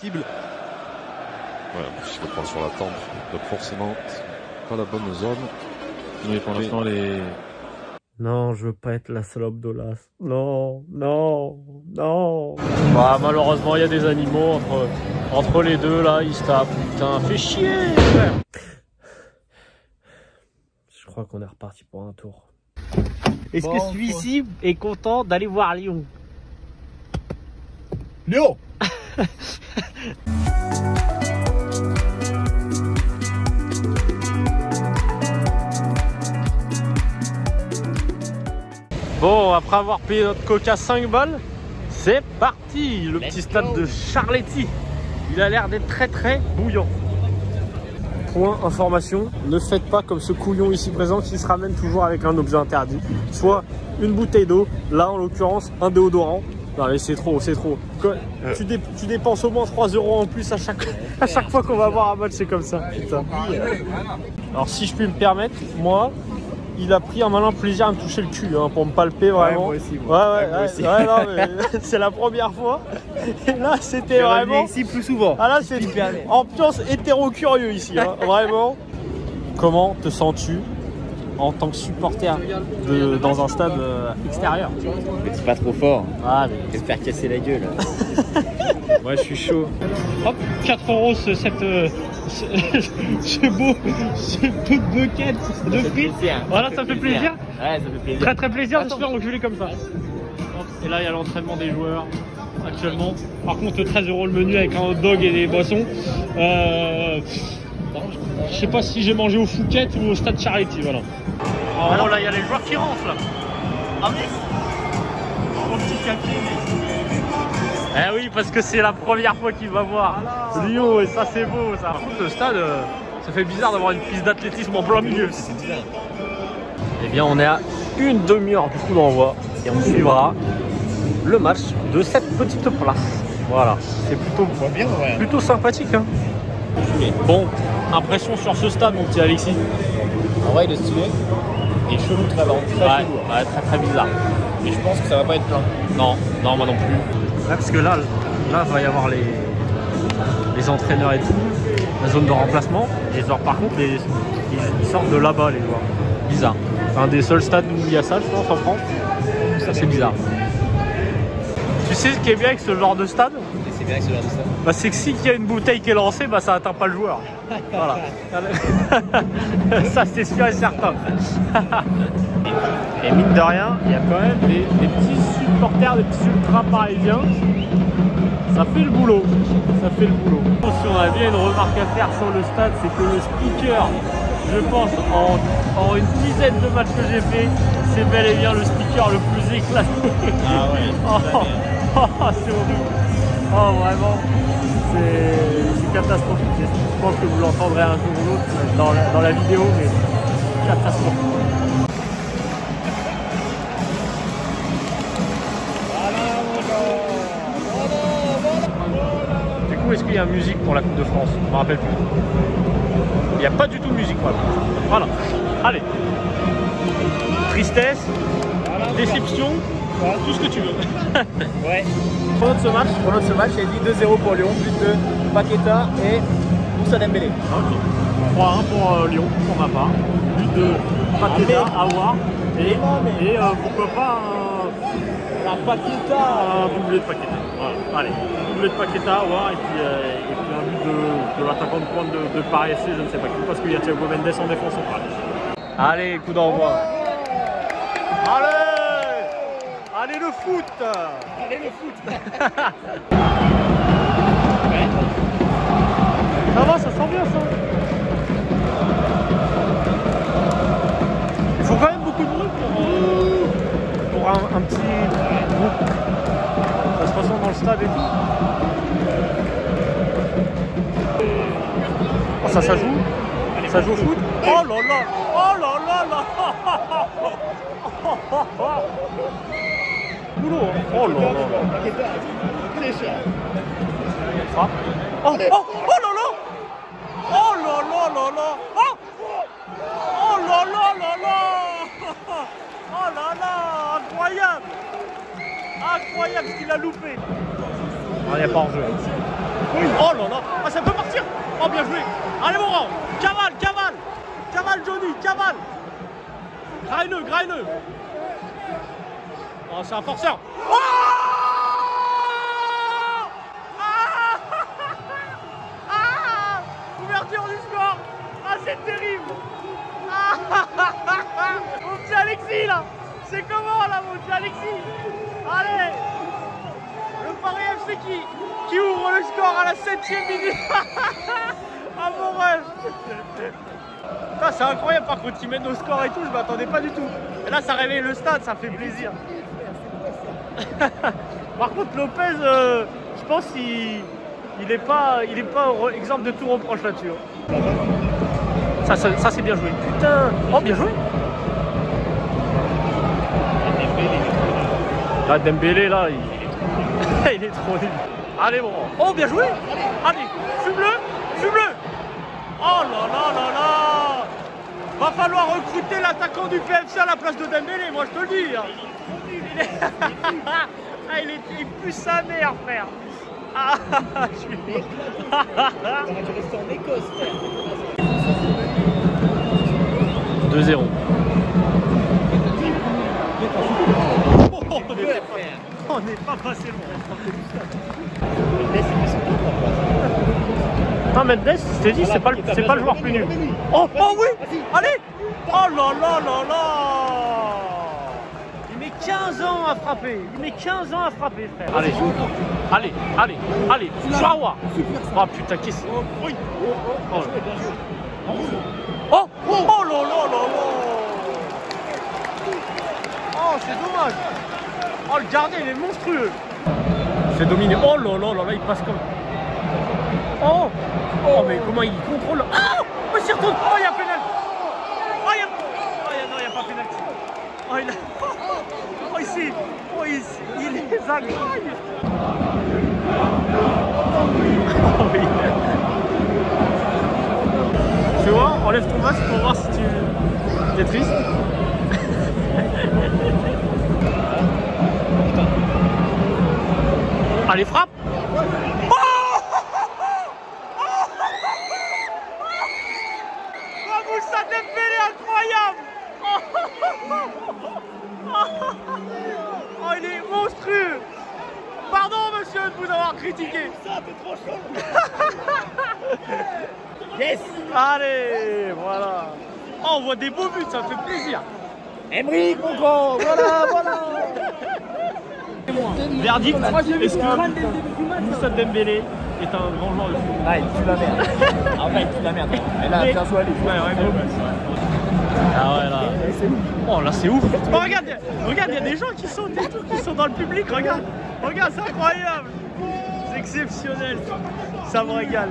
Ouais, je le prends sur la tempe, donc forcément, pas la bonne zone. Mais pour l'instant, les... Non, je veux pas être la salope d'Olas. Non, non, non. Bah, malheureusement, il y a des animaux entre les deux, là, ils se tapent. Putain, fais chier, frère. Je crois qu'on est reparti pour un tour. Est-ce que celui-ci est content d'aller voir Lyon? Lyon. Bon, après avoir payé notre coca 5 balles, c'est parti. Le petit stade de Charletti. Il a l'air d'être très très bouillant. Point information, ne faites pas comme ce couillon ici présent qui se ramène toujours avec un objet interdit. Soit une bouteille d'eau, là en l'occurrence un déodorant. Non mais c'est trop, c'est trop. Tu dépenses au moins 3 € en plus à chaque fois qu'on va voir un match, c'est comme ça. Putain. Alors si je puis me permettre, moi, il a pris un malin plaisir à me toucher le cul hein, pour me palper vraiment. Ouais, moi aussi, moi. Ouais, non, mais c'est la première fois. Et là, c'était vraiment. Ici plus souvent. Ah là, c'est ambiance hétéro-curieux ici, hein, vraiment. Comment te sens-tu en tant que supporter dans un stade extérieur? Mais c'est pas trop fort. Ah, mais... Je vais te faire casser la gueule. Moi, je suis chaud. Hop, 4 € ce beau de bucket de frites. Voilà, ça fait plaisir. Ouais, ça fait plaisir. Très très plaisir de se faire enculer comme ça. Et là, il y a l'entraînement des joueurs actuellement. Par contre, 13 € le menu avec un hot dog et des boissons. Je sais pas si j'ai mangé au Fouquet ou au stade Charity, voilà. Alors là, il y a les joueurs qui rentrent là. Ah oui. Mon petit café. Eh oui, parce que c'est la première fois qu'il va voir Lyon et ça c'est beau ça. Par contre, le stade, ça fait bizarre d'avoir une piste d'athlétisme en plein milieu. C'est bizarre. Eh bien, on est à une demi-heure du coup d'envoi et on suivra le match de cette petite place. Voilà, c'est plutôt sympathique. Hein. Bon, impression sur ce stade, mon petit Alexis? En vrai, il est stylé. Et chelou, très lent. Ouais, très très bizarre. Mais je pense que ça va pas être plein. Non, moi non plus. Ouais, parce que là, va y avoir les entraîneurs et tout, la zone de remplacement. Et genre, par contre, ils sortent de là-bas, les joueurs. Bizarre. C'est un des seuls stades où il y a ça, je pense, en France. Ça, c'est bizarre. Tu sais ce qui est bien avec ce genre de stade? C'est bien avec ce genre de stade. Bah, c'est que s'il y a une bouteille qui est lancée, bah, ça atteint pas le joueur. Voilà. Ça, c'est sûr et certain. Et mine de rien, il y a quand même des petits supporters, des petits ultras parisiens. Ça fait le boulot. Ça fait le boulot. Si on a bien une remarque à faire sur le stade, c'est que le speaker, je pense, en une dizaine de matchs que j'ai fait, c'est bel et bien le speaker le plus éclaté. Ah ouais. C'est horrible. Oh vraiment, c'est catastrophique. Je pense que vous l'entendrez un jour ou l'autre dans la vidéo, mais catastrophique. Du coup, est-ce qu'il y a musique pour la Coupe de France? Je me rappelle plus. Il n'y a pas du tout de musique. Voilà. Allez. Tristesse, déception, tout ce que tu veux. Ouais. Pour ce match, j'ai dit 2-0 pour Lyon, but de Paqueta et Moussa Dembélé. Ok. 3-1 pour Lyon, pour ma part. But de Paqueta, Aouar et pourquoi pas un doublé de Paqueta. Voilà. Allez, doublé de Paqueta, Aouar et puis un but de l'attaquant de pointe de Paris FC, je ne sais pas qui, parce qu'il y a Thiago Mendes en défense centrale. Allez, coup d'envoi. Allez le foot! Allez le foot. Ça va, ça sent bien ça. Il faut quand même beaucoup de bruit pour un petit groupe. Ça se ressent dans le stade et tout. Oh, ça joue? Ça joue au foot? Oh là là! Oh là là là! Boulot, hein. Oh là là! Frappe. Oh là là! Oh là là là là! Oh là là là là! Oh là là! Incroyable! Incroyable ce qu'il a loupé! Il n'y a pas hors-jeu. Oh là là. Ah, ça peut partir. Oh, bien joué. Allez, mon rang. Cavale, cavale. Cavale, Johnny, cavale. Graille-le, graille-le. Oh, c'est un forceur. Oh ouverture du score. Ah, c'est terrible. Mon petit Alexis, là. C'est comment, là, mon petit Alexis? Allez. Le Paris FC qui ouvre le score à la 7e minute. Ah, mon rêve. C'est incroyable, par contre, ils mènent au score et tout, je m'attendais pas du tout. Et là, ça réveille le stade, ça fait plaisir. Par contre, Lopez, je pense qu'il n'est pas exemple de tout reproche là-dessus. Ça c'est bien joué. Putain. Oh, bien joué. Là, Dembélé, là, il est trop nul. Allez, bon. Oh, bien joué. Allez, fume-le, fume-le. Oh là là là là. Va falloir recruter l'attaquant du PFC à la place de Dembélé, moi je te le dis. Hein. Il pue sa mère, frère. Ah, je suis... Il aurait dû rester en Écosse, frère. 2-0. On n'est pas passé loin. Non, Mendes, je t'ai dit, c'est pas le joueur plus nul. Oh, oh oui. Allez. Oh là là là là. Il met 15 ans à frapper. Il met 15 ans à frapper, frère. Allez, allez, allez, allez. Jawa. Oh putain, qu'est-ce que... Oui. Oh, oh, oh là là là là. Oh, c'est dommage. Oh, le gardien, il est monstrueux. C'est dominé. Oh là là là là, il passe comme... Oh. Oh, mais comment il contrôle. Oh, oh, il s'y retourne. Oh, il y a pénalty. Oh, il y a... non, il n'y a pas pénalty. Oh, il a... Oh, ici. Oh, ici. Il les agraille. Oh, oui. Tu vois, enlève ton masque pour voir si tu es triste. Allez, frappe. Oh, il est monstrueux. Pardon, monsieur, de vous avoir critiqué. Ça, t'es trop chaud. Yes. Allez, voilà. Oh, on voit des beaux buts, ça fait plaisir. Emeric, mon grand. Voilà, voilà. Verdict, est-ce que Moussa Dembélé est un grand joueur de foot? Ah, il tue la merde. Ah ouais, il tue la merde. Et là, bien joué, les joueurs. Ah ouais, là. Oh, là, c'est ouf. Oh, regarde, regarde, il y a des gens qui sautent et tout, qui sont dans le public. Regarde, regarde, c'est incroyable. C'est exceptionnel. Ça me régale.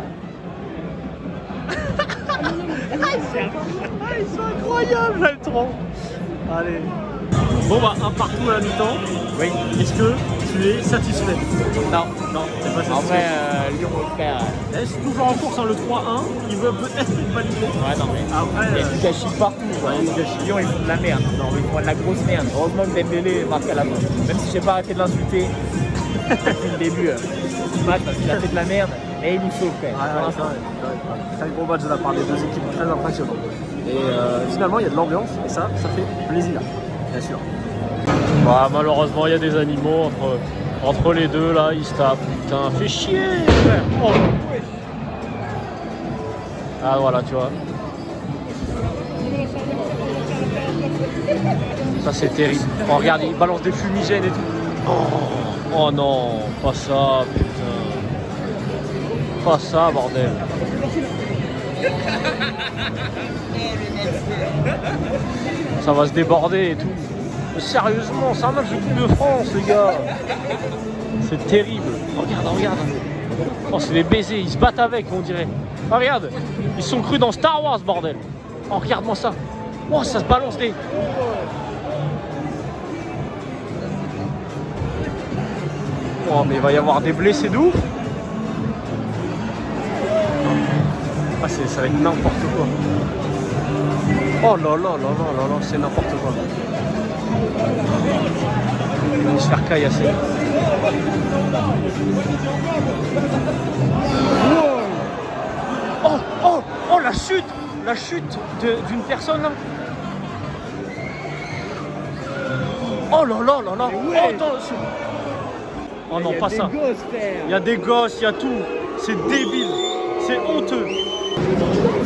Ils sont incroyables, j'aime trop. Allez. Bon, bah, un partout à la mi-temps. Oui. Est-ce que tu es satisfait? Non. Non, c'est pas satisfait. En vrai, Lyon, frère. Est-ce toujours en course, hein, le 3-1? Il veut peut-être une validée. Ouais, non, mais. Après, il y a du gâchis partout. Ouais, il y a du gâchis. Lyon, ils font de la merde. Non, ils font de la grosse merde. Heureusement que Dembélé marque à la fin. Même si j'ai pas arrêté de l'insulter depuis le début du match, parce qu'il a fait de la merde. Et il nous sauve, frère. C'est un gros match de la part des deux équipes, très impressionnant. Et finalement, il y a de l'ambiance, et ça fait plaisir, bien sûr. Bah, malheureusement, il y a des animaux entre les deux, là, ils se tapent. Putain, fait chier, frère. Oh. Ah, voilà, tu vois. Ça, c'est terrible. Oh, regarde, ils balancent des fumigènes et tout. Oh non, pas ça, putain. Pas ça, bordel. Ça va se déborder et tout. Mais sérieusement, c'est un match de Coupe de France, les gars. C'est terrible. Regarde, regarde. Oh, c'est des baisers, ils se battent avec, on dirait. Oh, regarde, ils sont crus dans Star Wars, bordel. Oh, regarde-moi ça. Oh, ça se balance des... Oh, mais il va y avoir des blessés de ouf. Ah, ça va être n'importe quoi. Oh là là là là là là, c'est n'importe quoi. Ils vont se faire caillasser. Oh, la chute! La chute d'une personne là. Oh là là là là! Ouais. Oh, attends, oh non, pas ça. Il y a des gosses, il y a tout. C'est débile. C'est honteux.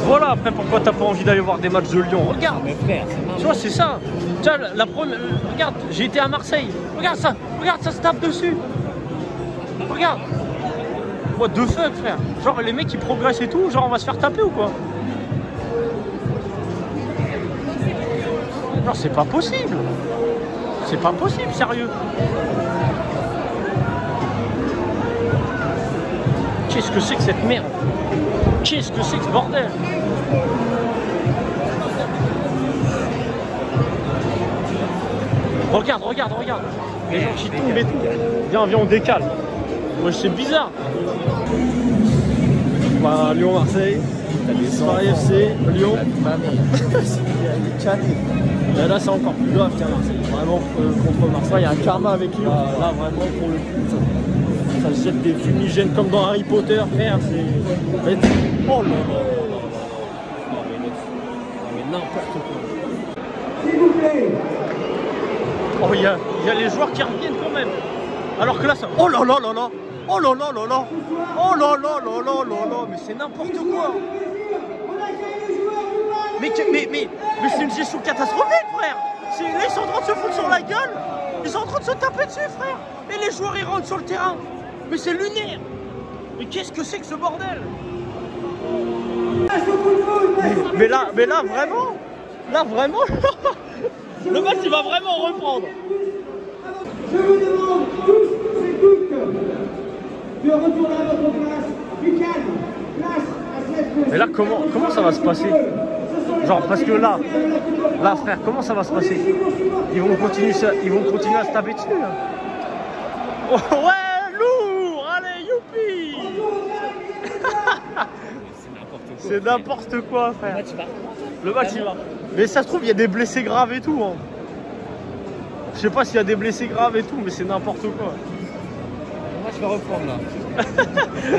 Voilà après pourquoi t'as pas envie d'aller voir des matchs de Lyon. Regarde. Mais frère, Tu vois, c'est ça. Tu vois, la première. Regarde, j'ai été à Marseille. Regarde, ça se tape dessus. Regarde. What the fuck, frère? Genre, les mecs ils progressent et tout. Genre, on va se faire taper ou quoi? Non, c'est pas possible. C'est pas possible, sérieux. Qu'est-ce que c'est que cette merde? Qu'est-ce que c'est que ce bordel? Regarde. Les gens qui tombent et tout. Viens, on décale. Ouais, c'est bizarre. Bah, Lyon-Marseille. Paris FC, Lyon. Et là, c'est encore plus grave qu'à Marseille. Vraiment, contre Marseille, il y a un karma avec Lyon. Là, vraiment, pour le coup, ça jette des fumigènes comme dans Harry Potter. Merde, c'est. Oh là là. Mais n'importe quoi. S'il vous plaît. Oh, il y a les joueurs qui reviennent quand même. Alors que là, ça. Oh là là là là. Oh là là là là. Oh là là là là là là. Mais c'est n'importe quoi. Mais c'est une gestion catastrophique, frère. Là, ils sont en train de se foutre sur la gueule. Ils sont en train de se taper dessus, frère. Et les joueurs, ils rentrent sur le terrain. Mais c'est lunaire. Mais qu'est-ce que c'est que ce bordel? Mais là, vraiment, le match, il va vraiment reprendre. Je vous demande tous et toutes de retourner à votre place, du calme, place à cette. Mais là, comment ça va se passer? Genre, parce que là, frère, comment ça va se passer? Ils vont continuer à se taper dessus, là. Oh, ouais, lourd! Allez, youpi! C'est n'importe quoi, frère. Le match, il va. Mais ça se trouve, il y a des blessés graves et tout. Hein. Je sais pas s'il y a des blessés graves et tout, mais c'est n'importe quoi. Le match va reprendre là.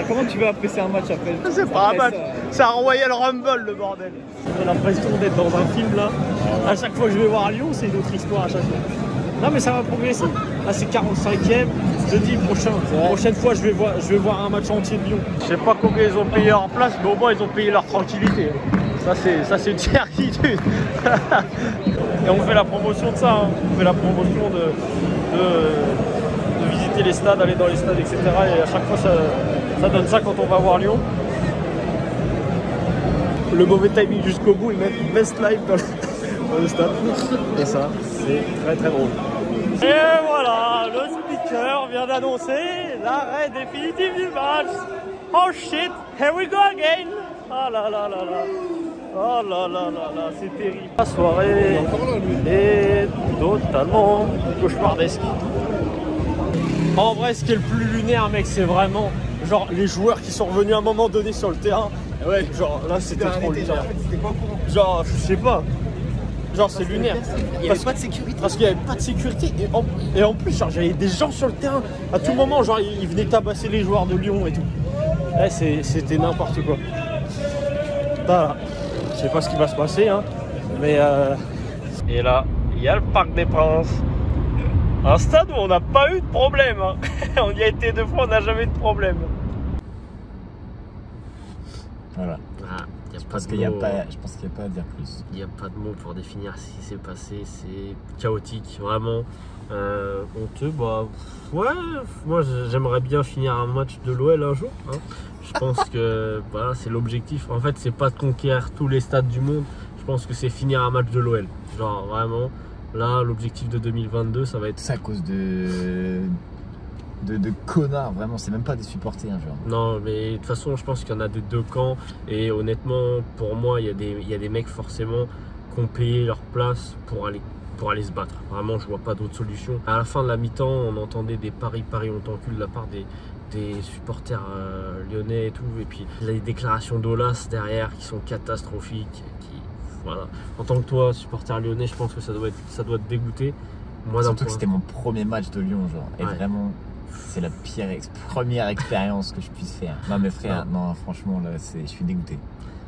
Comment tu vas apprécier un match après? C'est pas un match, c'est un Royal Rumble, le bordel. J'ai l'impression d'être dans un film là. À chaque fois que je vais voir Lyon, c'est une autre histoire à chaque fois. Non mais ça va progresser. Là c'est 45e, jeudi prochain. Prochaine fois je vais voir un match entier de Lyon. Je sais pas combien ils ont payé leur place, mais au moins ils ont payé leur tranquillité. Ça c'est une certitude. Et on fait la promotion de ça, hein. On fait la promotion de visiter les stades, aller dans les stades, etc. Et à chaque fois ça donne ça quand on va voir Lyon. Le mauvais timing jusqu'au bout, ils mettent best live dans le stade. Et ça, c'est très très drôle. Et voilà, le speaker vient d'annoncer l'arrêt définitif du match. Oh shit, here we go again. Ah là là là là. Oh là là là là, c'est terrible. La soirée est totalement cauchemardesque. En vrai, ce qui est le plus lunaire, mec, c'est vraiment genre les joueurs qui sont revenus à un moment donné sur le terrain. Ouais, genre là c'était trop lunaire. Genre, je sais pas. Genre c'est lunaire. Il n'y avait pas de sécurité. Parce qu'il n'y avait pas de sécurité. Et en plus, genre j'avais des gens sur le terrain. À tout moment, genre ils venaient tabasser les joueurs de Lyon et tout. Ouais, c'était n'importe quoi. Voilà. Je sais pas ce qui va se passer, hein. Mais Et là, il y a le Parc des Princes. Un stade où on n'a pas eu de problème. Hein. On y a été 2 fois, on n'a jamais eu de problème. Voilà. Je pense qu'il n'y a pas à dire plus. Il n'y a pas de mots pour définir ce qui s'est passé. C'est chaotique, vraiment. Honteux, bah ouais. Moi, j'aimerais bien finir un match de l'OL un jour. Hein. Je pense que voilà, c'est l'objectif. En fait, c'est pas de conquérir tous les stades du monde. Je pense que c'est finir un match de l'OL. Genre vraiment, là, l'objectif de 2022, ça va être. C'est à cause de connards, vraiment, c'est même pas des supporters, hein, genre. Non, mais de toute façon, je pense qu'il y en a des deux camps. Et honnêtement, pour moi, il y a des mecs forcément qui ont payé leur place pour aller se battre. Vraiment, je vois pas d'autre solution. À la fin de la mi-temps, on entendait des paris on t'encule de la part des supporters lyonnais et tout. Et puis, les déclarations d'Olas derrière qui sont catastrophiques. Voilà. En tant que toi, supporter lyonnais, je pense que ça doit te dégoûter. Moi, surtout que c'était mon premier match de Lyon, genre. Et vraiment, C'est la première expérience que je puisse faire. Non mais frère, non franchement là, je suis dégoûté.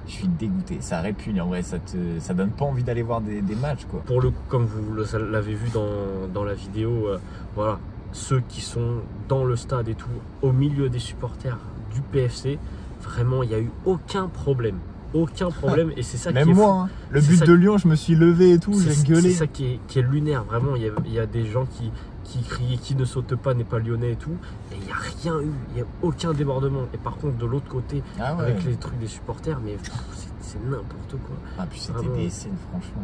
Je suis dégoûté, ça répugne, en vrai, ça donne pas envie d'aller voir des matchs quoi. Pour le coup, comme vous l'avez vu dans la vidéo, voilà, ceux qui sont dans le stade et tout, au milieu des supporters du PFC, vraiment il n'y a eu aucun problème. Aucun problème, et c'est ça même qui est moi, fou. hein, le but de Lyon, je me suis levé et tout, j'ai gueulé. C'est ça qui est lunaire, vraiment, il y a des gens qui criaient qui ne saute pas n'est pas lyonnais et tout, et il n'y a rien eu, il n'y a aucun débordement. Et par contre de l'autre côté, avec les trucs des supporters, mais c'est n'importe quoi. Ah puis c'était des scènes, franchement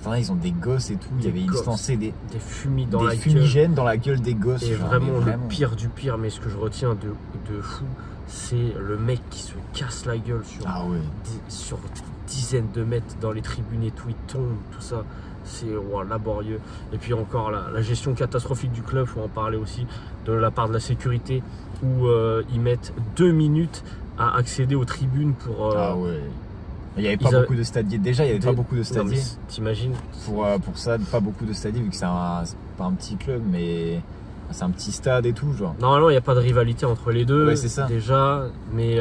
frère, ils ont des gosses et tout, il y avait instancé des fumigènes dans la gueule des gosses. Et vraiment le pire du pire, mais ce que je retiens de fou, c'est le mec qui se casse la gueule sur dizaines de mètres dans les tribunes et tout, il tombe, tout ça. C'est laborieux. Et puis encore la gestion catastrophique du club, faut en parler aussi, de la part de la sécurité, où ils mettent 2 minutes à accéder aux tribunes pour... Il n'y avait pas beaucoup de stadiers. Déjà, il n'y avait pas beaucoup de stadiers. T'imagines pour ça, pas beaucoup de stadiers, vu que c'est pas un petit club, mais c'est un petit stade et tout, genre. Normalement, il n'y a pas de rivalité entre les deux, ouais, c'est ça. Déjà, mais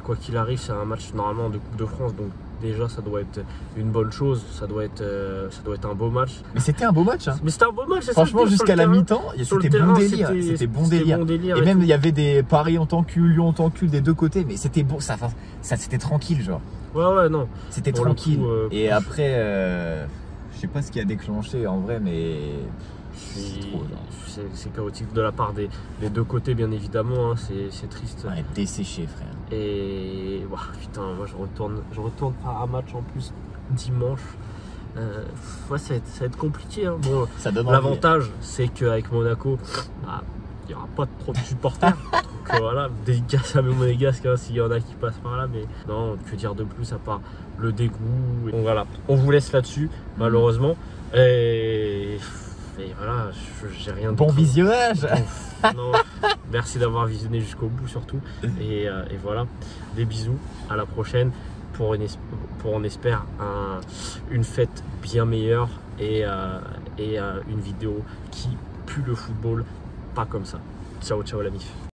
quoi qu'il arrive, c'est un match normalement de Coupe de France, donc déjà ça doit être une bonne chose, ça doit être un beau match. Mais c'était un beau match, hein. Mais c'était un beau match, franchement, jusqu'à la mi-temps, c'était bon délire. C'était bon délire. Et même il y avait des paris on t'encule, Lyon on t'encule des deux côtés, mais c'était bon, ça c'était tranquille, genre. Ouais, non. C'était tranquille. Et après, je sais pas ce qui a déclenché en vrai, mais c'est chaotique de la part des deux côtés, bien évidemment, hein. C'est triste. Ouais, desséché, frère. Et putain, moi je retourne à un match en plus dimanche. Ça va être compliqué, hein. Bon, l'avantage c'est qu'avec Monaco, il n'y aura pas trop de supporters. Donc voilà, dédicace à mes monégasques, hein, s'il y en a qui passent par là, mais non, que dire de plus à part le dégoût. Donc voilà, on vous laisse là-dessus, malheureusement. Et voilà, j'ai rien d'autre. Bon visionnage. Non, merci d'avoir visionné jusqu'au bout surtout. Et voilà, des bisous, à la prochaine pour on espère une fête bien meilleure et une vidéo qui pue le football, pas comme ça. Ciao la mif.